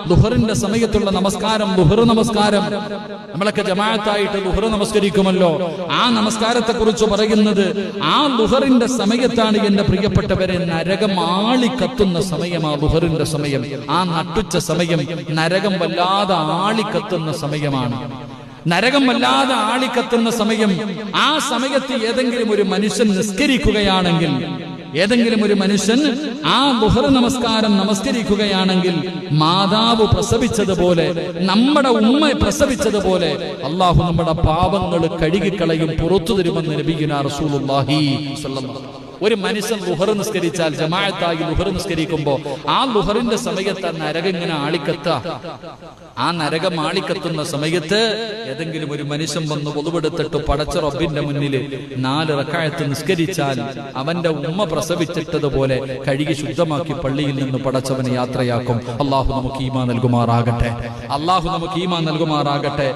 ളുഹറിന്റെ സമയത്തുള്ള നമസ്കാരം, ളുഹർ നമസ്കാരം നമ്മളൊക്കെ ജമാഅത്തായിട്ട് ളുഹർ നമസ്കരിക്കുമല്ലോ. ആ നമസ്കാരത്തെ കുറിച്ച് പറയുന്നത് ആ ളുഹറിന്റെ സമയത്താണ് എന്റെ പ്രിയപ്പെട്ടവരെ നരകം ആളിക്കത്തുന്ന സമയമാ ളുഹറിന്റെ സമയം. ആ നട്ടുച്ച സമയം നരകം വല്ലാതെ ആളിക്കത്തുന്ന സമയമാണ്. നരകം വല്ലാതെ ആളിക്കത്തുന്ന സമയം. ആ സമയത്ത് ഏതെങ്കിലും ഒരു മനുഷ്യൻ നിസ്കരിക്കുകയാണെങ്കിൽ, ഏതെങ്കിലും ഒരു മനുഷ്യൻ ആ ളുഹർ നമസ്കാരം നമസ്കരിക്കുകയാണെങ്കിൽ മാതാവ് പ്രസവിച്ചതുപോലെ, നമ്മുടെ ഉമ്മ പ്രസവിച്ചതുപോലെ അള്ളാഹു നമ്മുടെ പാപങ്ങൾ കഴുകിക്കളയും, പുറത്തു തരുമെന്ന് നബിയുനാ റസൂലുള്ളാഹി സ്വല്ലല്ലാഹു അലൈഹി വസല്ലം. ഒരു മനുഷ്യൻ ളുഹർ നിസ്കരിച്ചാൽ, ജമാഅത്തായി ളുഹർ നിസ്കരിക്കുമ്പോ ആ ളുഹറിന്റെ സമയത്ത് നരകം ഇങ്ങനെ ആളിക്കത്ത. ആ നരകം ആളിക്കത്തുന്ന സമയത്ത് ഏതെങ്കിലും ഒരു മനുഷ്യൻ വന്ന് വുളുവെടുത്തിട്ട് പടച്ച റബ്ബിന്റെ മുന്നിൽ 4 റക്അത്ത് നിസ്കരിച്ചാൽ അവന്റെ ഉമ്മ പ്രസവിച്ചിട്ടതുപോലെ കഴുകി ശുദ്ധമാക്കി പള്ളിയിൽ നിന്ന് പടച്ചവനെ യാത്രയാക്കും. അള്ളാഹു നമുക്ക് ഈമാൻ നൽകുമാറാകട്ടെ. അള്ളാഹു നമുക്ക് ഈമാൻ നൽകുമാറാകട്ടെ.